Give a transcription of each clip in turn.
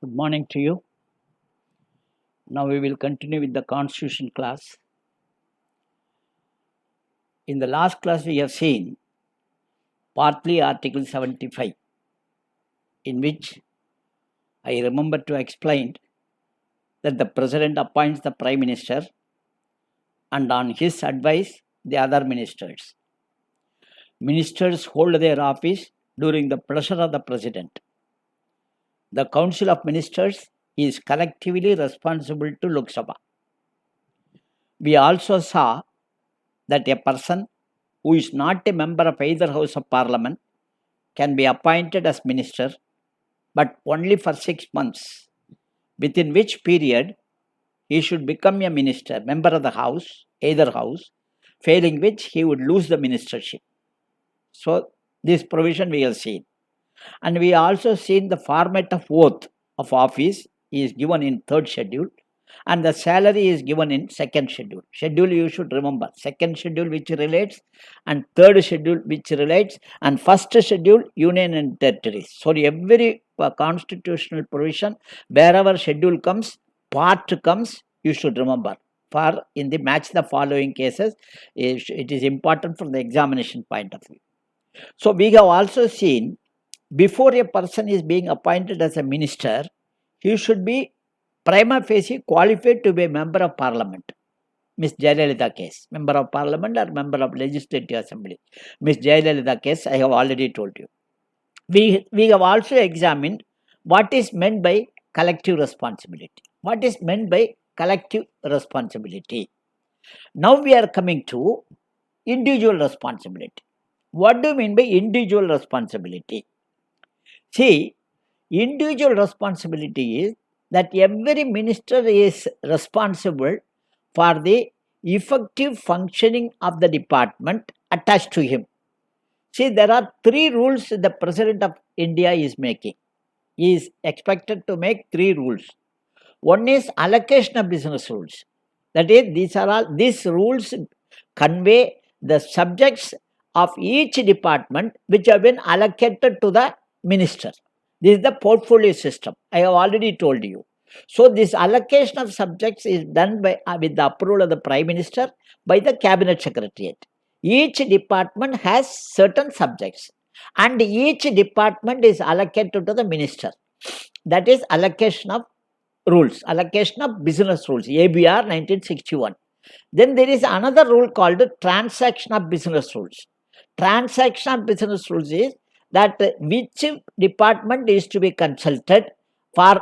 Good morning to you. Now we will continue with the Constitution class. In the last class, we have seen partly Article 75, in which I remember to explain that the President appoints the Prime Minister and on his advice, the other ministers. Ministers hold their office during the pleasure of the President. The Council of Ministers is collectively responsible to Lok Sabha. We also saw that a person who is not a member of either House of Parliament can be appointed as minister, but only for 6 months, within which period he should become a minister, member of the House, either House, failing which he would lose the ministership. So, this provision we have seen. And we also seen the format of oath of office is given in third schedule, and the salary is given in second schedule. Schedule you should remember. Second schedule which relates, and third schedule which relates, and first schedule union and territories. So every constitutional provision, wherever schedule comes, part comes, you should remember. For in the match the following cases, it is important from the examination point of view. So we have also seen, before a person is being appointed as a minister, he should be prima facie qualified to be a member of parliament. Miss Jayalalitha case, member of parliament or member of legislative assembly. Miss Jayalalitha case, I have already told you. We have also examined what is meant by collective responsibility. What is meant by collective responsibility? Now we are coming to individual responsibility. What do you mean by individual responsibility? See, individual responsibility is that every minister is responsible for the effective functioning of the department attached to him. See, there are 3 rules the President of India is making. He is expected to make 3 rules. One is allocation of business rules. That is, these rules convey the subjects of each department which have been allocated to the minister. This is the portfolio system. I have already told you. So this allocation of subjects is done by with the approval of the Prime Minister by the Cabinet Secretariat. Each department has certain subjects, and each department is allocated to the minister. That is allocation of rules, allocation of business rules, ABR 1961. Then there is another rule called transaction of business rules. Transaction of business rules is that which department is to be consulted for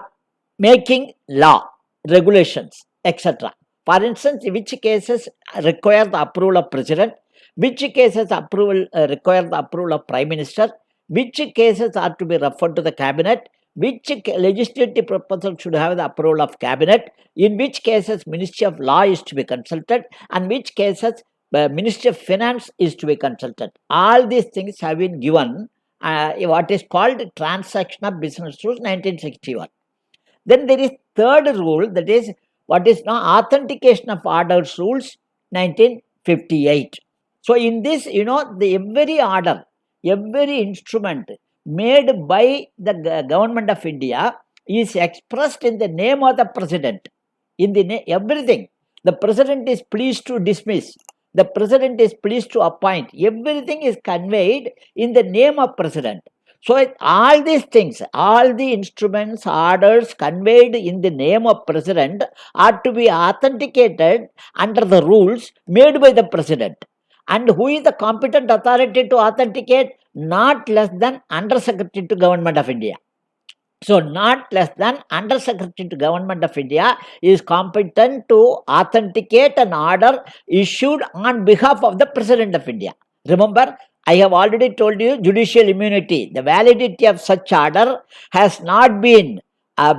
making law, regulations, etc. For instance, which cases require the approval of President, which cases require the approval of Prime Minister, which cases are to be referred to the Cabinet, which legislative proposal should have the approval of Cabinet, in which cases Ministry of Law is to be consulted, and which cases Ministry of Finance is to be consulted. All these things have been given what is called Transaction of Business Rules 1961. Then there is third rule, that is what is now Authentication of Orders Rules 1958. So in this, the every order, every instrument made by the government of India is expressed in the name of the President. In the everything, the President is pleased to dismiss, the President is pleased to appoint. Everything is conveyed in the name of President. So all these things, all the instruments, orders conveyed in the name of President are to be authenticated under the rules made by the President. And who is the competent authority to authenticate? Not less than Under Secretary to Government of India. So not less than Under Secretary to Government of India is competent to authenticate an order issued on behalf of the President of India. Remember, I have already told you judicial immunity. The validity of such order has not been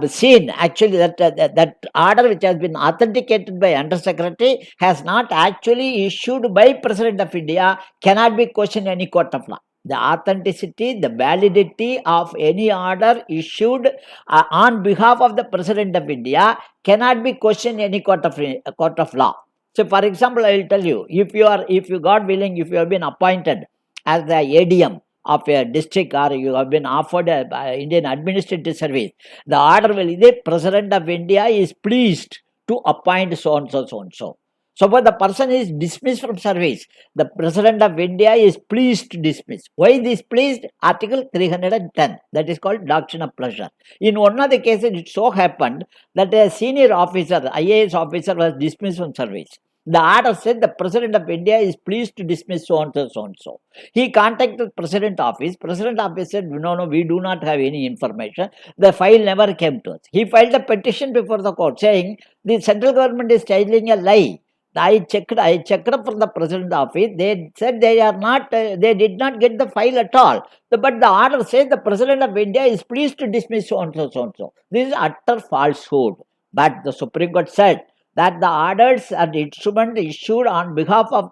seen. Actually, that order which has been authenticated by Under Secretary has not actually issued by President of India, cannot be questioned in any court of law. The authenticity, the validity of any order issued on behalf of the President of India cannot be questioned in any court of law. So, for example, I will tell you, if you God willing, if you have been appointed as the ADM of a district or you have been offered a Indian administrative service, the order will be the President of India is pleased to appoint so and so, so and so. Suppose the person is dismissed from service, the President of India is pleased to dismiss. Why this pleased? Article 310, that is called doctrine of pleasure. In one of the cases, it so happened that a senior officer, IAS officer, was dismissed from service. The order said the President of India is pleased to dismiss so and so, so and so. He contacted President Office. President Office said, no, we do not have any information. The file never came to us. He filed a petition before the court saying the central government is telling a lie. I checked from the President Office. They said they did not get the file at all. But the order says the President of India is pleased to dismiss so and so, so and so. This is utter falsehood. But the Supreme Court said that the orders and instrument issued on behalf of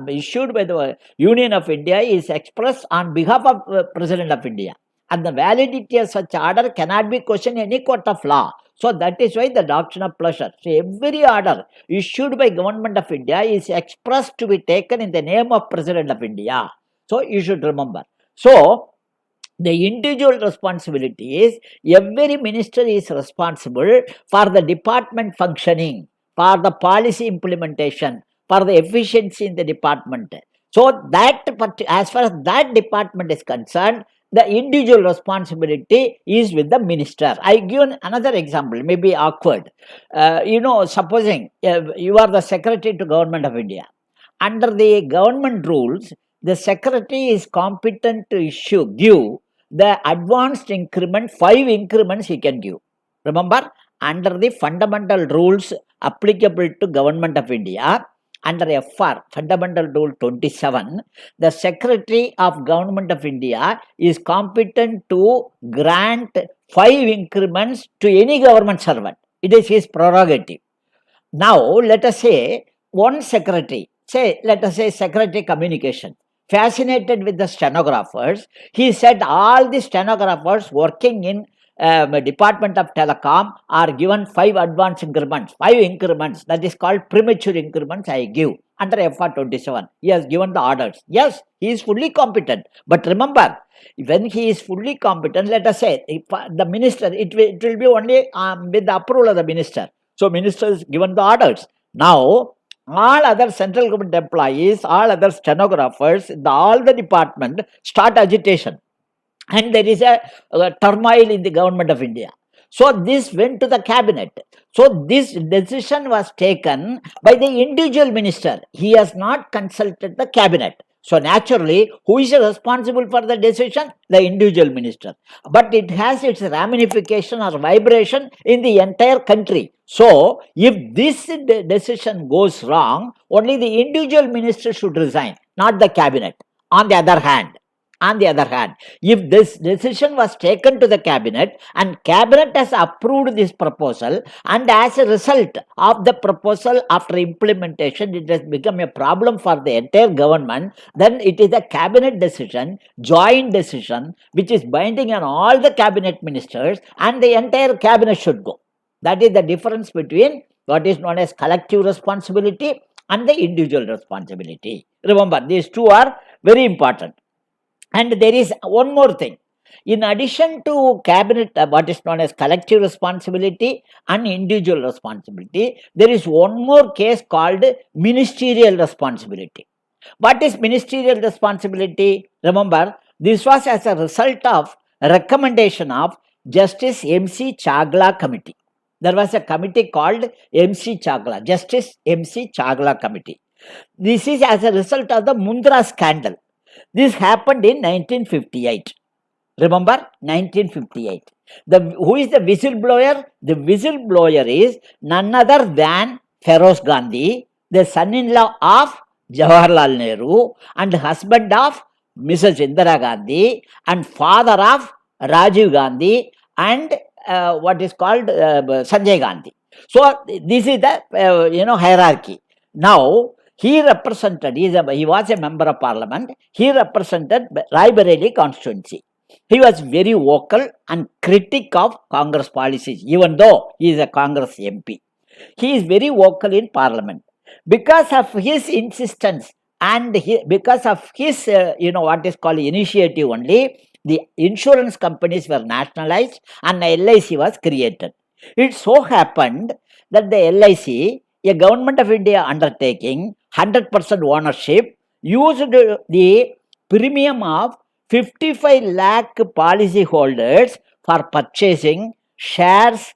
issued by the Union of India is expressed on behalf of President of India, and the validity of such order cannot be questioned in any court of law. So that is why the doctrine of pleasure. So every order issued by Government of India is expressed to be taken in the name of President of India. So you should remember. So the individual responsibility is every minister is responsible for the department functioning, for the policy implementation, for the efficiency in the department. So that, as far as that department is concerned, the individual responsibility is with the minister. I give another example, maybe awkward. Supposing you are the secretary to Government of India. Under the government rules, the secretary is competent to give the advanced increment, 5 increments he can give. Remember, under the fundamental rules applicable to Government of India, under FR, Fundamental Rule 27, the Secretary of Government of India is competent to grant 5 increments to any government servant. It is his prerogative. Now, let us say one secretary, let us say Secretary Communication, fascinated with the stenographers, he said all the stenographers working in Department of Telecom are given 5 advance increments, 5 increments, that is called premature increments I give under FR 27. He has given the orders. Yes, he is fully competent. But remember, when he is fully competent, let us say, if the minister, it will be only with the approval of the minister. So, minister is given the orders. Now, all other central government employees, all other stenographers, all the department start agitation. And there is a turmoil in the Government of India. So this went to the cabinet. So this decision was taken by the individual minister. He has not consulted the cabinet. So naturally, who is responsible for the decision? The individual minister. But it has its ramification or vibration in the entire country. So if this decision goes wrong, only the individual minister should resign, not the cabinet. On the other hand, if this decision was taken to the cabinet and cabinet has approved this proposal, and as a result of the proposal after implementation, it has become a problem for the entire government, then it is a cabinet decision, joint decision, which is binding on all the cabinet ministers, and the entire cabinet should go. That is the difference between what is known as collective responsibility and the individual responsibility. Remember, these two are very important. And there is one more thing. In addition to cabinet, what is known as collective responsibility and individual responsibility, there is one more case called ministerial responsibility. What is ministerial responsibility? Remember, this was as a result of recommendation of Justice M.C. Chagla Committee. There was a committee called M.C. Chagla, Justice M.C. Chagla Committee. This is as a result of the Mundra scandal. This happened in 1958. Remember, 1958. Who is the whistleblower? The whistleblower is none other than Feroz Gandhi, the son-in-law of Jawaharlal Nehru and husband of Mrs. Indira Gandhi and father of Rajiv Gandhi and what is called Sanjay Gandhi. So this is the hierarchy. Now, he represented, he was a member of parliament, he represented Rai Bareli constituency. He was very vocal and critic of Congress policies, even though he is a Congress MP. He is very vocal in parliament. Because of his insistence and because of his, what is called initiative only, the insurance companies were nationalized and LIC was created. It so happened that the LIC, a government of India undertaking, 100% ownership, used the premium of 55 lakh policy holders for purchasing shares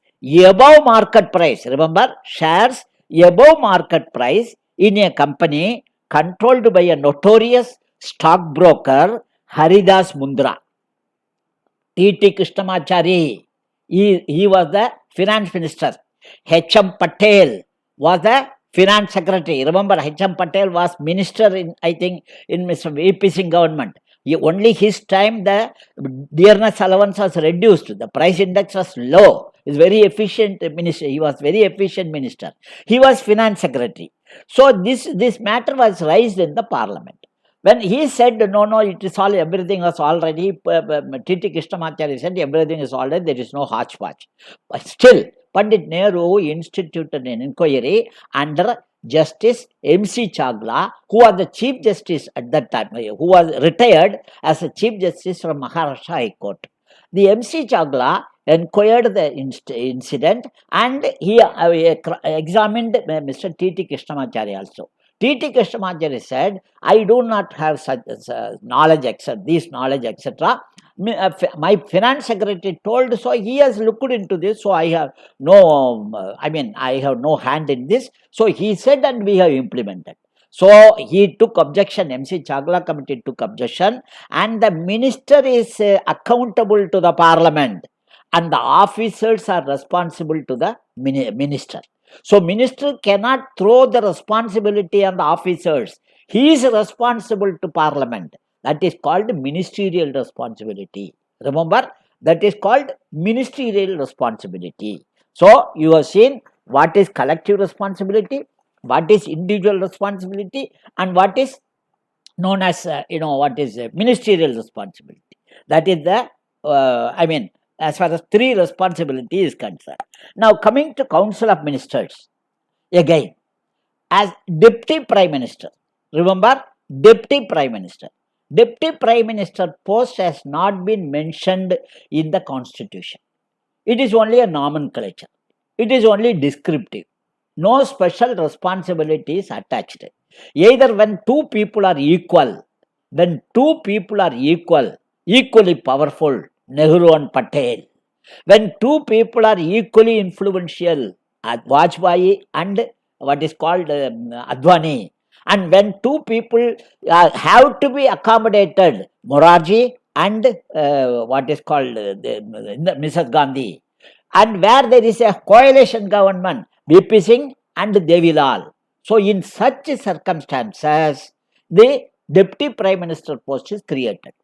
above market price. Remember, shares above market price in a company controlled by a notorious stockbroker, Haridas Mundra. T.T. Krishnamachari, he was the finance minister. H.M. Patel was the finance secretary. Remember, H.M. Patel was minister in, I think, in Mr. V.P. Singh government. Only his time the dearness allowance was reduced. The price index was low. He was very efficient minister. He was very efficient minister. He was finance secretary. So this matter was raised in the parliament. When he said, no, it is all, everything was already, T.T. Krishnamachari said, everything is already, there is no hodgepodge. But still, Pandit Nehru instituted an inquiry under Justice M.C. Chagla, who was the Chief Justice at that time, who was retired as a Chief Justice from Maharashtra High Court. The M.C. Chagla inquired the incident and he examined Mr. T.T. Krishnamachari also. T.T. Krishnamachari said, I do not have such knowledge, etc. This knowledge, etc. My finance secretary told, so he has looked into this, so I have no, I have no hand in this. So he said, and we have implemented. So he took objection, MC Chagla committee took objection, and the minister is accountable to the parliament, and the officers are responsible to the minister. So minister cannot throw the responsibility on the officers. He is responsible to parliament. That is called ministerial responsibility. Remember, that is called ministerial responsibility. So you have seen what is collective responsibility, what is individual responsibility, and what is known as what is ministerial responsibility. That is the as far as three responsibility is concerned. Now coming to Council of Ministers, again, as Deputy Prime Minister, remember, Deputy Prime Minister. Deputy Prime Minister post has not been mentioned in the Constitution. It is only a nomenclature. It is only descriptive. No special responsibility is attached. Either when two people are equal, equally powerful, Nehru and Patel. When two people are equally influential, Vajpayee and what is called Advani. And when two people have to be accommodated, Morarji and what is called Mrs. Gandhi. And where there is a coalition government, V.P. Singh and Devilal. So in such circumstances, the Deputy Prime Minister post is created.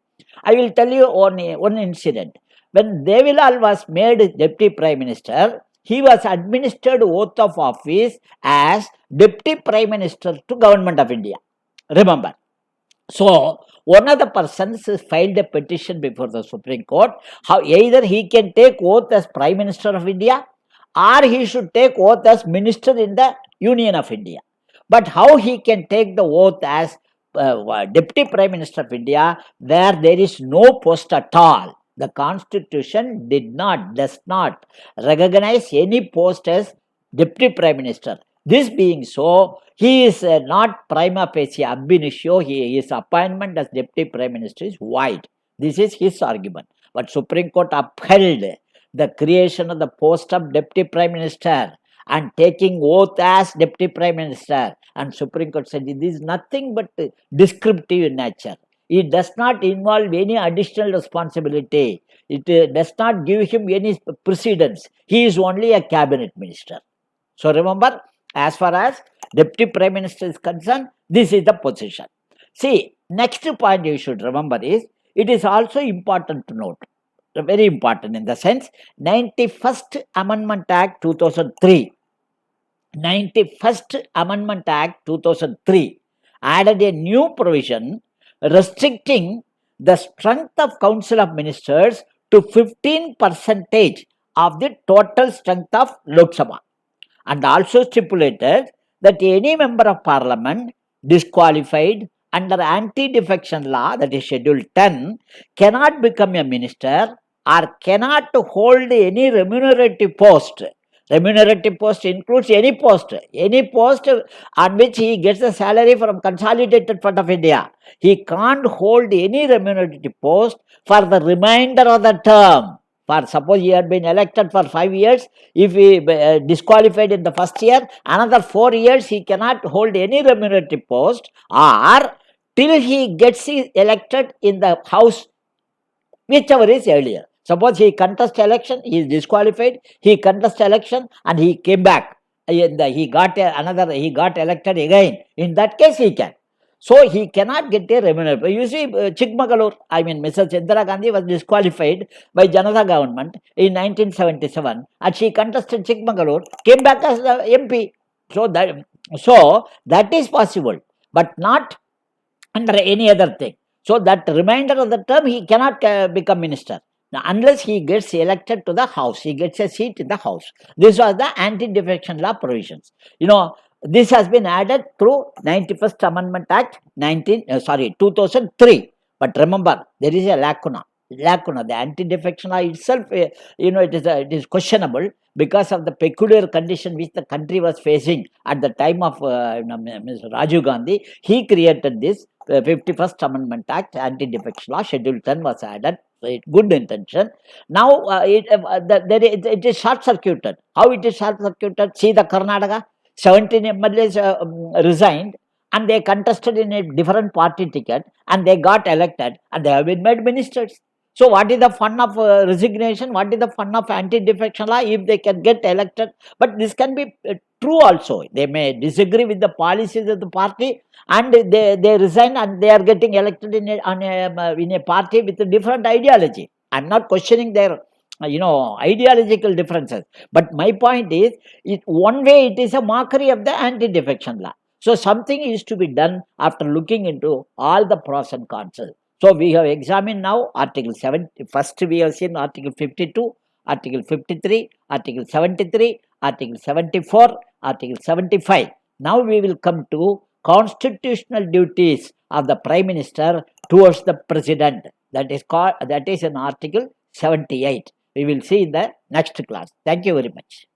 I will tell you one incident. When Devilal was made Deputy Prime Minister, he was administered oath of office as Deputy Prime Minister to Government of India. Remember. So, one of the persons filed a petition before the Supreme Court. How either he can take oath as Prime Minister of India or he should take oath as Minister in the Union of India. But how he can take the oath as Deputy Prime Minister of India where there is no post at all? The Constitution does not recognize any post as Deputy Prime Minister. This being so, he is not prima facie ab initio. His appointment as Deputy Prime Minister is void. This is his argument. But Supreme Court upheld the creation of the post of Deputy Prime Minister and taking oath as Deputy Prime Minister. And Supreme Court said it is nothing but descriptive in nature. It does not involve any additional responsibility. It does not give him any precedence. He is only a cabinet minister. So remember, as far as Deputy Prime Minister is concerned, this is the position. See, next point you should remember is, it is also important to note, very important in the sense, 91st Amendment Act 2003. 91st Amendment Act 2003 added a new provision restricting the strength of Council of Ministers to 15% of the total strength of Lok Sabha, and also stipulated that any member of parliament disqualified under anti-defection law, that is Schedule 10, cannot become a minister or cannot hold any remunerative post. Remunerative post includes any post on which he gets a salary from Consolidated Fund of India. He can't hold any remunerative post for the remainder of the term. For suppose he had been elected for 5 years, if he disqualified in the first year, another 4 years he cannot hold any remunerative post, or till he gets elected in the house, whichever is earlier. Suppose he contest election, he is disqualified, he contest election and he came back, he got elected again. In that case he can. So he cannot get a remuneration. You see, Chikmagalur, Mrs. Indira Gandhi was disqualified by Janata government in 1977 and she contested Chikmagalur, came back as the MP. So that is possible, but not under any other thing. So that remainder of the term he cannot become minister. Now, unless he gets elected to the house, he gets a seat in the house. This was the anti-defection law provisions. This has been added through 91st Amendment Act 2003. But remember, there is a lacuna. The anti-defection law itself, it is questionable because of the peculiar condition which the country was facing at the time of Mr. Rajiv Gandhi. He created this 51st Amendment Act, anti-defection law. Schedule 10 was added. Good intention. Now it is short-circuited. How it is short-circuited? See the Karnataka, 17 MLAs resigned and they contested in a different party ticket and they got elected and they have been made ministers. So what is the fun of resignation? What is the fun of anti-defection law if they can get elected? But this can be true also. They may disagree with the policies of the party and they resign and they are getting elected in a party with a different ideology. I am not questioning their ideological differences. But my point is, one way it is a mockery of the anti-defection law. So something is to be done after looking into all the pros and cons. So we have examined now Article 7. First we have seen Article 52, Article 53, Article 73, Article 74, Article 75. Now we will come to constitutional duties of the Prime Minister towards the President. That is in Article 78. We will see in the next class. Thank you very much.